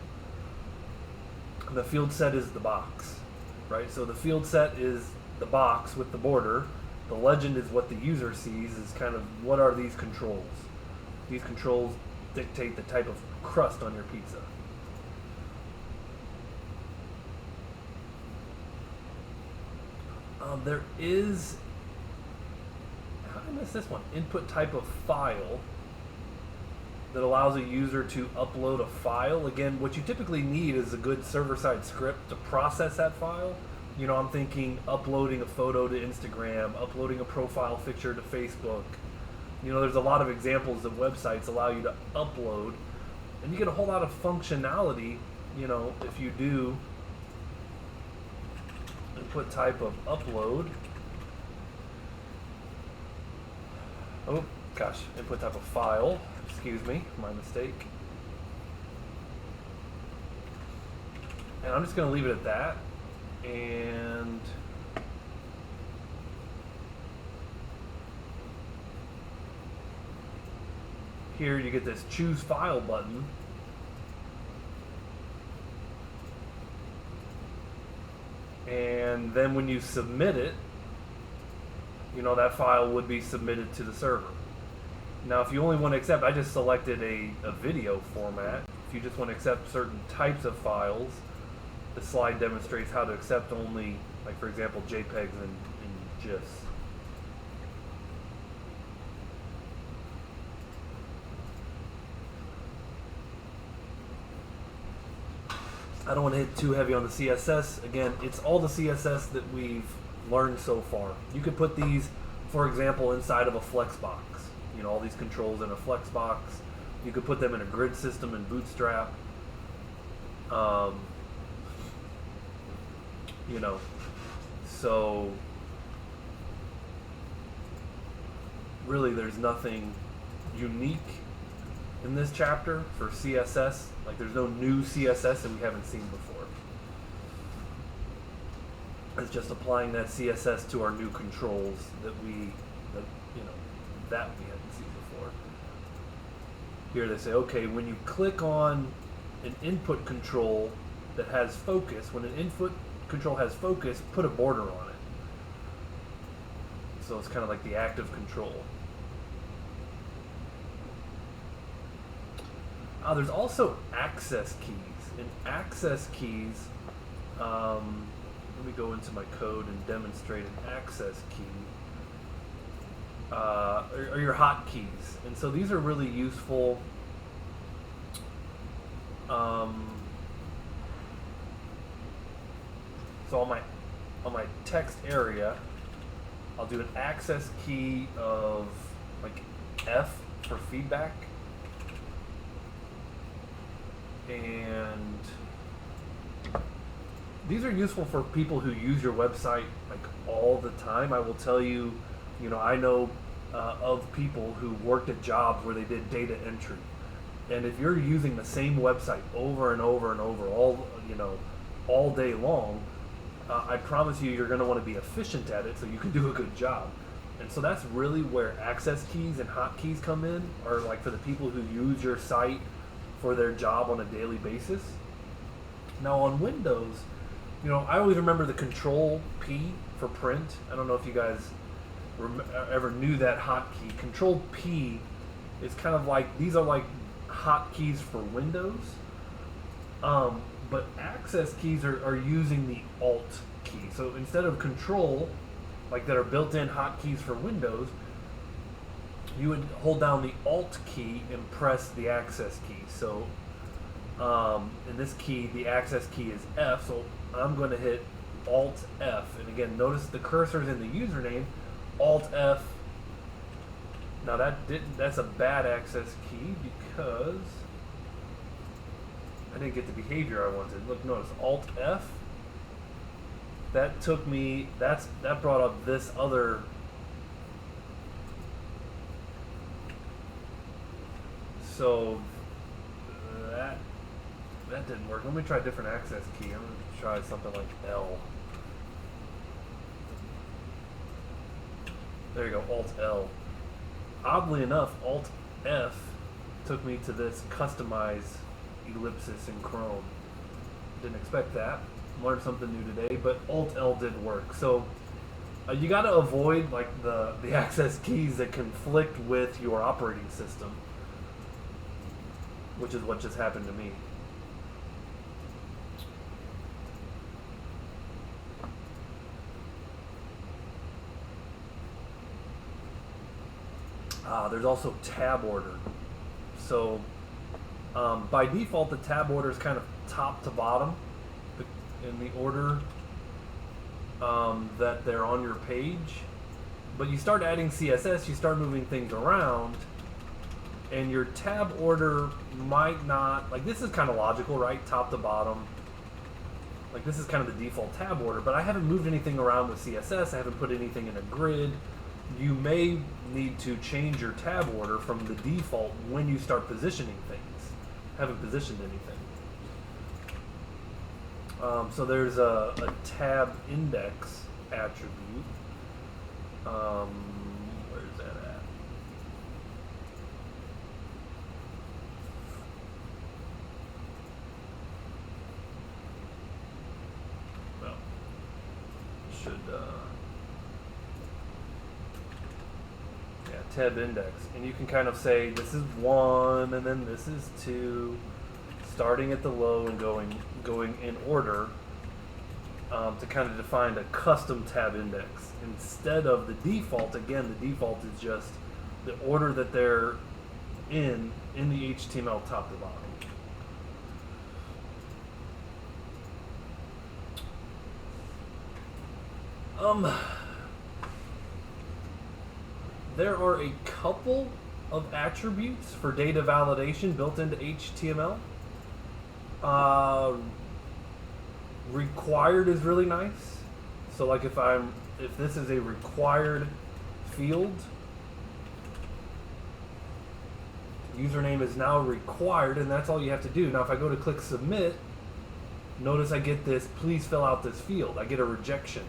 The field set is the box, right? So the field set is the box with the border. The legend is what the user sees, is kind of what are these controls. These controls dictate the type of crust on your pizza. There is, how did I miss this one? Input type of file that allows a user to upload a file. Again, what you typically need is a good server-side script to process that file. I'm thinking uploading a photo to Instagram, uploading a profile picture to Facebook. There's a lot of examples that websites allow you to upload, and you get a whole lot of functionality, if you do input type of upload. Oh gosh, input type of file. Excuse me, my mistake. And I'm just going to leave it at that. And here you get this choose file button. And then when you submit it, you know, that file would be submitted to the server. Now, if you only want to accept, I just selected a video format. If you just want to accept certain types of files, the slide demonstrates how to accept only, like for example, JPEGs and GIFs. I don't want to hit too heavy on the CSS. Again, it's all the CSS that we've learned so far. You could put these, for example, inside of a Flexbox. You know, all these controls in a Flexbox. You could put them in a grid system in Bootstrap. You know, so really there's nothing unique in this chapter for CSS. Like there's no new CSS that we haven't seen before. It's just applying that CSS to our new controls that we hadn't seen before. Here they say, okay, when you click on an input control that has focus, when an input control has focus, put a border on it. So it's kind of like the active control. There's also access keys. And access keys, let me go into my code and demonstrate an access key. Are your hotkeys. And so these are really useful. So on my text area, I'll do an access key of like F for feedback. And these are useful for people who use your website like all the time. I will tell you, I know of people who worked at jobs where they did data entry. And if you're using the same website over and over and over all day long, I promise you're going to want to be efficient at it so you can do a good job. And so that's really where access keys and hotkeys come in, or like for the people who use your site for their job on a daily basis. Now on Windows, I always remember the Control P for print. I don't know if you guys ever knew that hotkey. Control P is kind of like, these are like hotkeys for Windows. But access keys are using the Alt key. So instead of Control, like that are built-in hotkeys for Windows, you would hold down the Alt key and press the access key. So in this key, the access key is F, so I'm going to hit Alt F. And again, notice the cursor's in the username, Alt F. Now that's a bad access key because I didn't get the behavior I wanted. Look, notice Alt F. That took me, that brought up this other. So that didn't work. Let me try a different access key. I'm going to try something like L. There you go, Alt L. Oddly enough, Alt F took me to this customize ellipsis in Chrome. Didn't expect that. Learned something new today, but Alt L did work. So you got to avoid like the access keys that conflict with your operating system, which is what just happened to me. There's also tab order. So by default, the tab order is kind of top to bottom in the order that they're on your page. But you start adding CSS, you start moving things around, and your tab order might not, like this is kind of logical, right? Top to bottom. Like this is kind of the default tab order, but I haven't moved anything around with CSS. I haven't put anything in a grid. you may need to change your tab order from the default when you start positioning things. Haven't positioned anything. So there's a tab index attribute. Where's that at? Well, should yeah, tab index, and you can kind of say this is 1 and then this is 2, starting at the low and going in order, to kind of define a custom tab index instead of the default. Again, the default is just the order that they're in the HTML top to bottom. There are a couple of attributes for data validation built into HTML. Required is really nice. So like if this is a required field, username is now required, and that's all you have to do. Now if I go to click submit, notice I get this, please fill out this field. I get a rejection.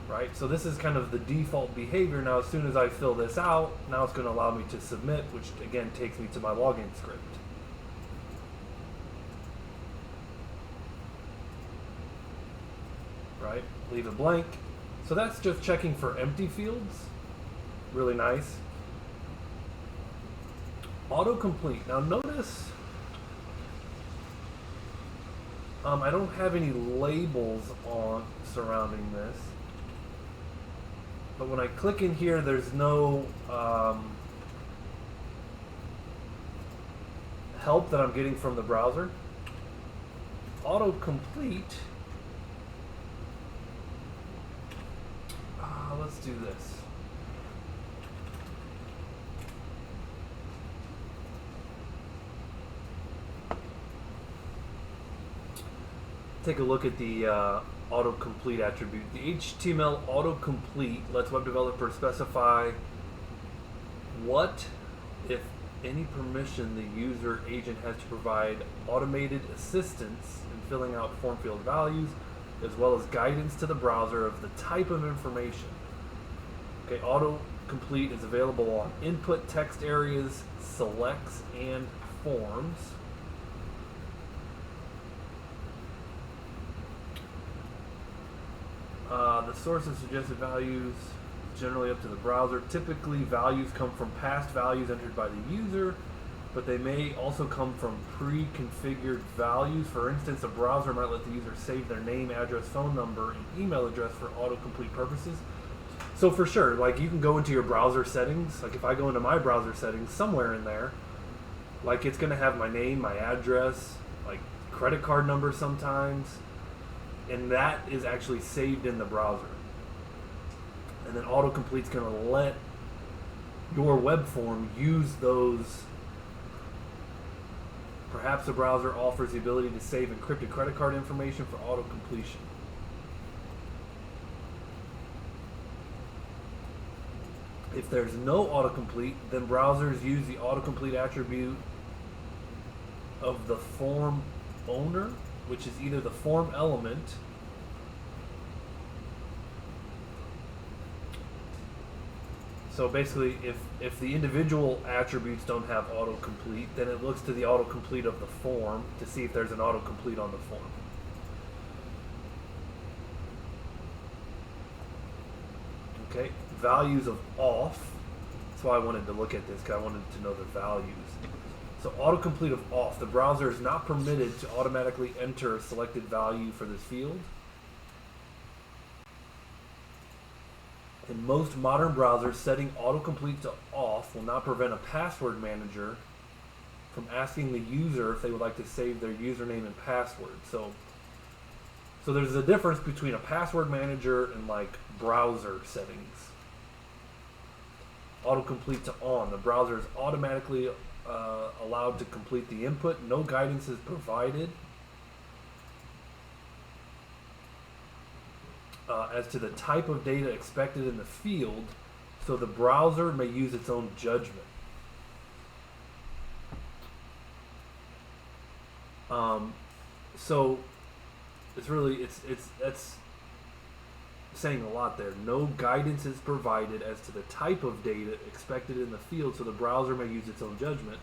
Right? So this is kind of the default behavior. Now as soon as I fill this out, now it's going to allow me to submit, which again takes me to my login script. Right? Leave it blank. So that's just checking for empty fields. Really nice. Autocomplete. Now notice I don't have any labels on surrounding this. But when I click in here, there's no help that I'm getting from the browser. Autocomplete. Let's do this. Take a look at the autocomplete attribute. The HTML autocomplete lets web developers specify what, if any, permission the user agent has to provide automated assistance in filling out form field values, as well as guidance to the browser of the type of information. Okay, autocomplete is available on input text areas, selects, and forms. The source of suggested values is generally up to the browser. Typically, values come from past values entered by the user, but they may also come from pre-configured values. For instance, a browser might let the user save their name, address, phone number, and email address for autocomplete purposes. So for sure, like you can go into your browser settings. Like if I go into my browser settings, somewhere in there, like it's going to have my name, my address, like credit card number sometimes, and that is actually saved in the browser. And then autocomplete's going to let your web form use those. Perhaps the browser offers the ability to save encrypted credit card information for auto completion. If there's no autocomplete, then browsers use the autocomplete attribute of the form owner, which is either the form element so basically if the individual attributes don't have autocomplete, then it looks to the autocomplete of the form to see if there's an autocomplete on the form. Okay, values of off. That's why I wanted to look at this, because I wanted to know the values. So autocomplete of off. The browser is not permitted to automatically enter a selected value for this field. In most modern browsers, setting autocomplete to off will not prevent a password manager from asking the user if they would like to save their username and password. So there's a difference between a password manager and like browser settings. Autocomplete to on. The browser is automatically allowed to complete the input. No guidance is provided. as to the type of data expected in the field, so the browser may use its own judgment. So that's saying a lot there. No guidance is provided as to the type of data expected in the field, so the browser may use its own judgment.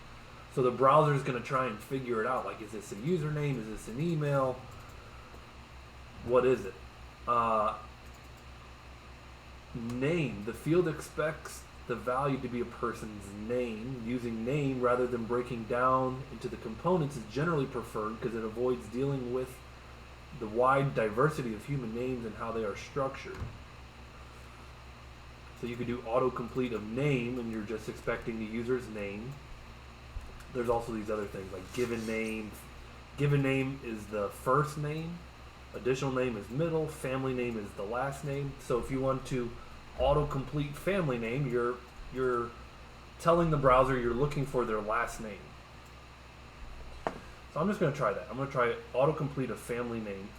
So the browser is going to try and figure it out. Like, is this a username? Is this an email? What is it? Name. The field expects the value to be a person's name. Using name rather than breaking down into the components is generally preferred because it avoids dealing with the wide diversity of human names and how they are structured. So you could do autocomplete of name and you're just expecting the user's name. There's also these other things like given name. Given name is the first name. Additional name is middle. Family name is the last name. So if you want to autocomplete family name, you're telling the browser you're looking for their last name. So I'm just going to try that. I'm going to try autocomplete a family name.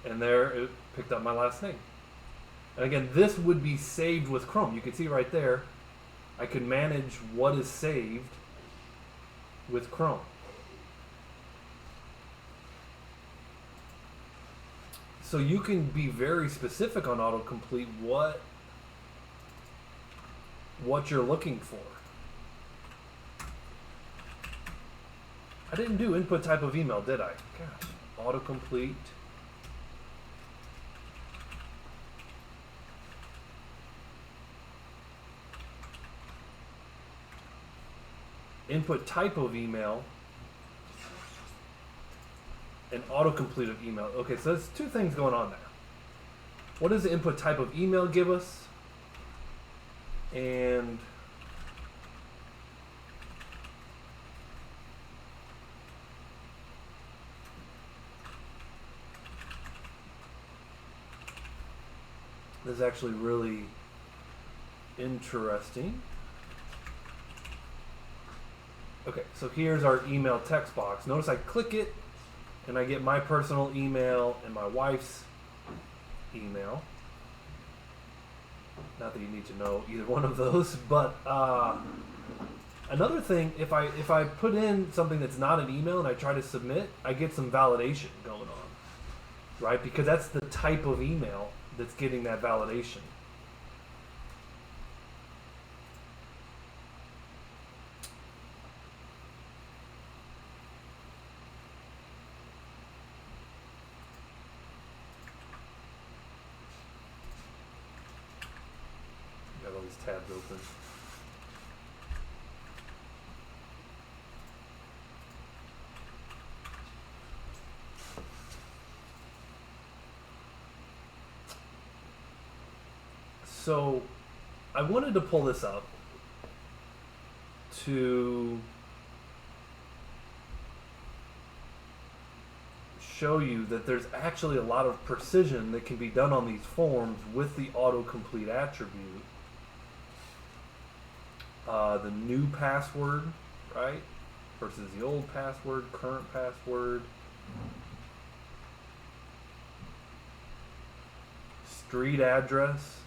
And there it picked up my last name. And again, this would be saved with Chrome. You can see right there, I can manage what is saved with Chrome. So you can be very specific on autocomplete what you're looking for. I didn't do input type of email, did I? Gosh, autocomplete. Input type of email and autocomplete of email. Okay, so there's two things going on there. What does the input type of email give us? And this is actually really interesting. Okay, so here's our email text box. Notice I click it and I get my personal email and my wife's email. Not that you need to know either one of those, but another thing, if I put in something that's not an email and I try to submit, I get some validation going on, right? Because that's the type of email that's getting that validation. Got all these tabs open. So I wanted to pull this up to show you that there's actually a lot of precision that can be done on these forms with the autocomplete attribute. The new password, right, versus the old password, current password. Street address.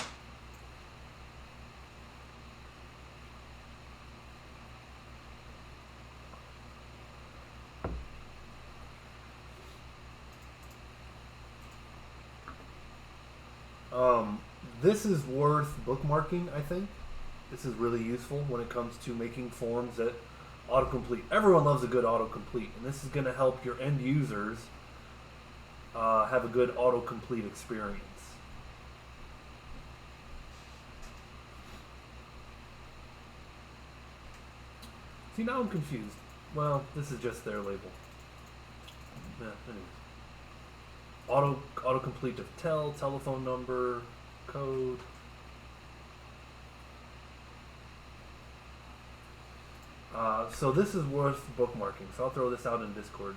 This is worth bookmarking, I think. This is really useful when it comes to making forms that autocomplete. Everyone loves a good autocomplete, and this is going to help your end users have a good autocomplete experience. See, now I'm confused. Well, this is just their label. Yeah, anyways. Autocomplete of telephone number, code. So this is worth bookmarking. So I'll throw this out in Discord.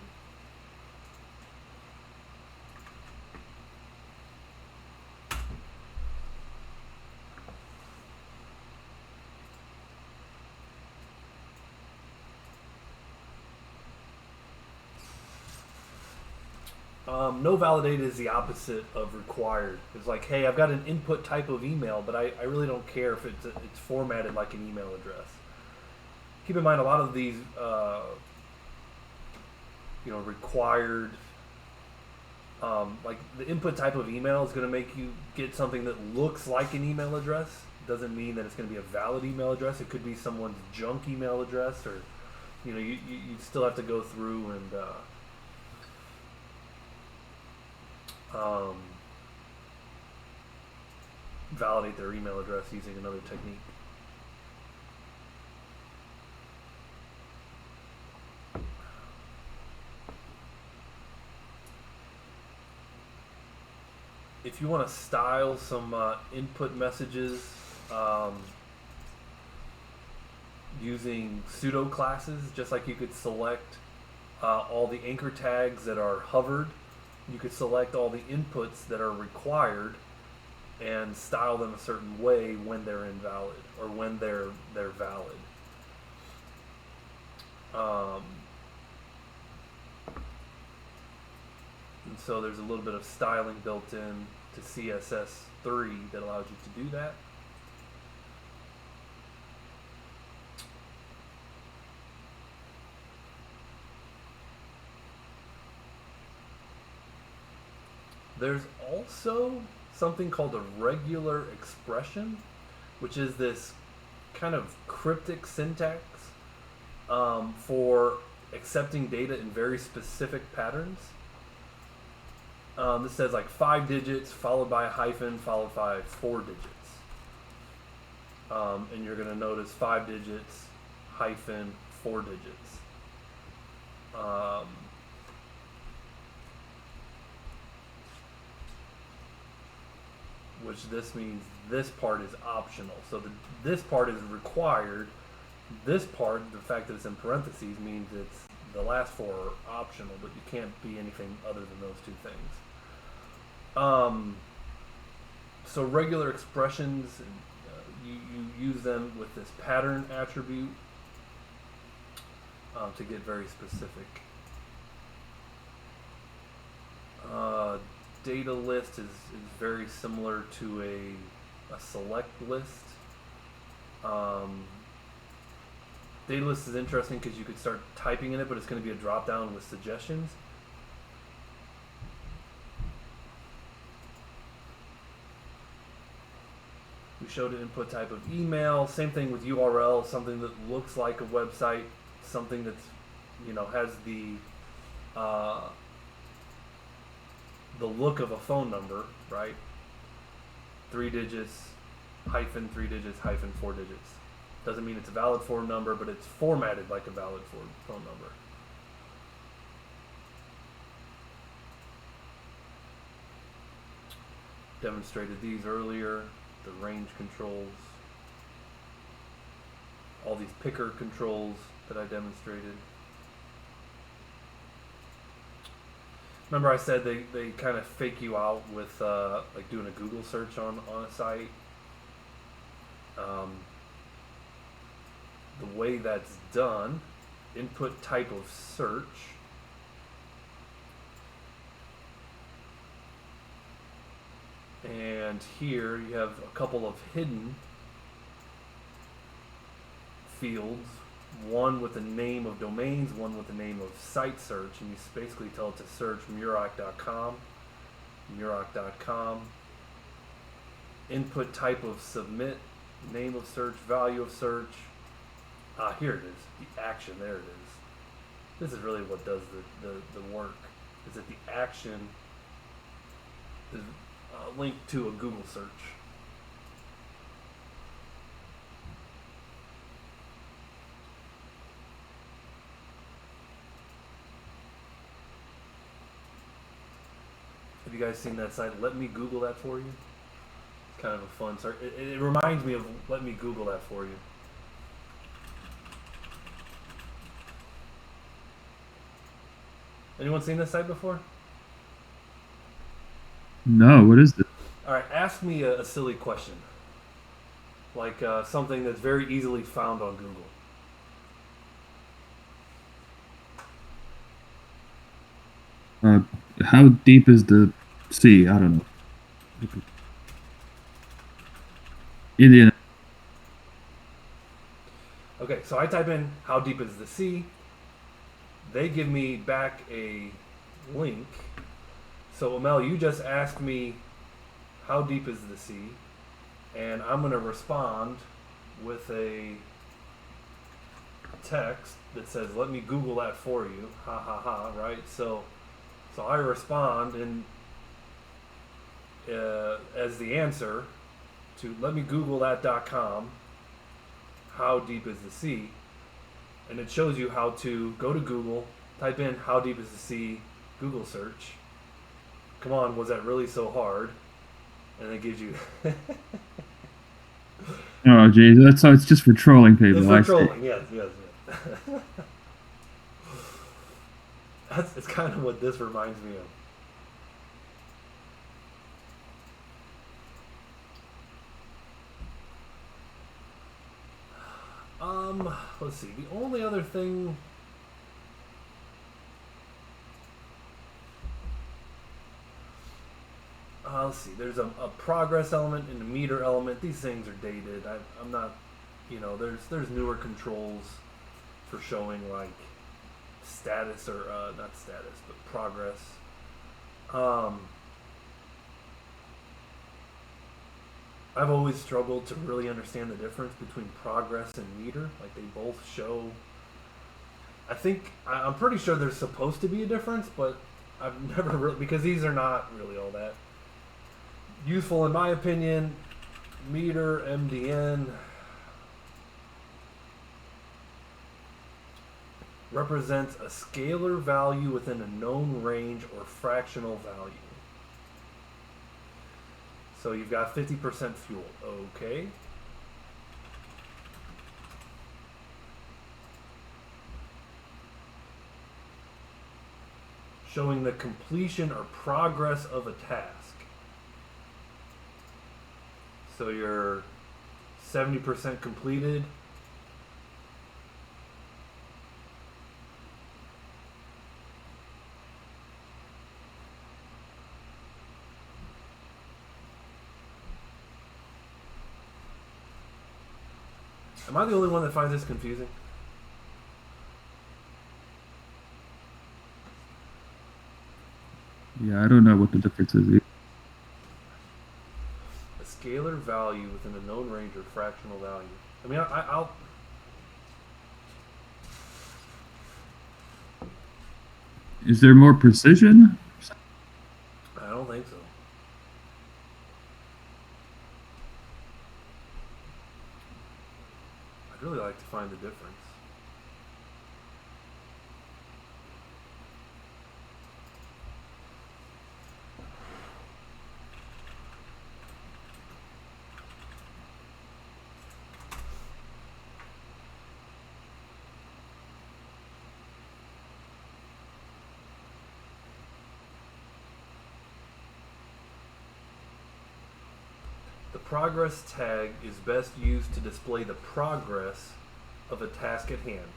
No validated is the opposite of required. It's like, hey, I've got an input type of email, but I really don't care if it's formatted like an email address. Keep in mind, a lot of these, required, like the input type of email is going to make you get something that looks like an email address. Doesn't mean that it's going to be a valid email address. It could be someone's junk email address, or you still have to go through and validate their email address using another technique. If you want to style some input messages using pseudo classes, just like you could select all the anchor tags that are hovered, you could select all the inputs that are required and style them a certain way when they're invalid or when they're valid. And so there's a little bit of styling built in to CSS3 that allows you to do that. There's also something called a regular expression, which is this kind of cryptic syntax for accepting data in very specific patterns. This says like 5 digits followed by a hyphen followed by 4 digits. And you're going to notice 5 digits hyphen 4 digits. Which this means this part is optional. So this part is required. This part, the fact that it's in parentheses, means it's the last 4 are optional, but you can't be anything other than those 2 things. So regular expressions, you use them with this pattern attribute to get very specific. Data list is very similar to a select list. Data list is interesting because you could start typing in it, but it's going to be a drop down with suggestions. We showed an input type of email. Same thing with URL, something that looks like a website, something that's, has the look of a phone number, right? 3 digits, hyphen 3 digits, hyphen 4 digits. Doesn't mean it's a valid phone number, but it's formatted like a valid phone number. Demonstrated these earlier, the range controls, all these picker controls that I demonstrated. Remember I said they kind of fake you out with like doing a Google search on a site. The way that's done, input type of search, and here you have a couple of hidden fields, one with the name of domains, one with the name of site search, and you basically tell it to search Muroc.com, input type of submit, name of search, value of search. Here it is, the action, there it is. This is really what does the work, is that the action is linked to a Google search. Have you guys seen that site? Let me Google that for you. It's kind of a fun search. It reminds me of Let Me Google That For You. Anyone seen this site before? No, what is this? All right, ask me a silly question. Like something that's very easily found on Google. Uh, how deep is the sea? I don't know. Indian. Okay, so I type in how deep is the sea. They give me back a link. So Mel, you just asked me how deep is the sea, and I'm gonna respond with a text that says, "Let me Google that for you." Ha ha ha! Right? So I respond and as the answer to "Let me Google that.com." How deep is the sea? And it shows you how to go to Google, type in "how deep is the sea," Google search. Come on, was that really so hard? And it gives you. Oh, geez, that's so it's just for trolling people. It's for I see. trolling. Yes, yes, yes. It's kind of what this reminds me of. Let's see. The only other thing. Let's see. There's a progress element and a meter element. These things are dated. I'm not. There's newer controls for showing like status or not status, but progress. Um, I've always struggled to really understand the difference between progress and meter. Like they both show. I'm pretty sure there's supposed to be a difference, but I've never really because these are not really all that useful in my opinion. Meter MDN represents a scalar value within a known range or fractional value. So you've got 50% fuel. Okay. Showing the completion or progress of a task. So you're 70% completed. Am I the only one that finds this confusing? Yeah, I don't know what the difference is. A scalar value within a known range or fractional value. I mean, I'll. Is there more precision? I don't think so. I'd really like to find the difference. The progress tag is best used to display the progress of a task at hand.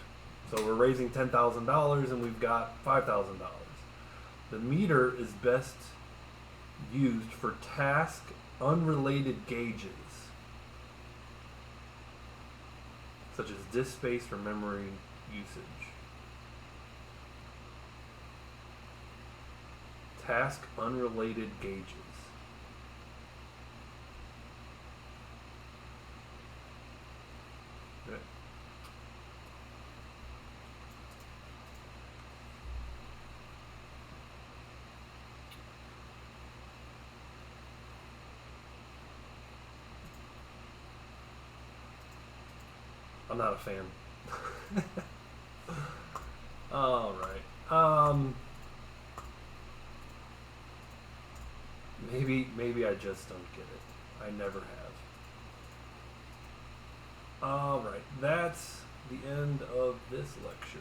So we're raising $10,000 and we've got $5,000. The meter is best used for task unrelated gauges, such as disk space or memory usage. Task unrelated gauges. Okay. I'm not a fan. All right. Maybe I just don't get it. I never have. All right. That's the end of this lecture.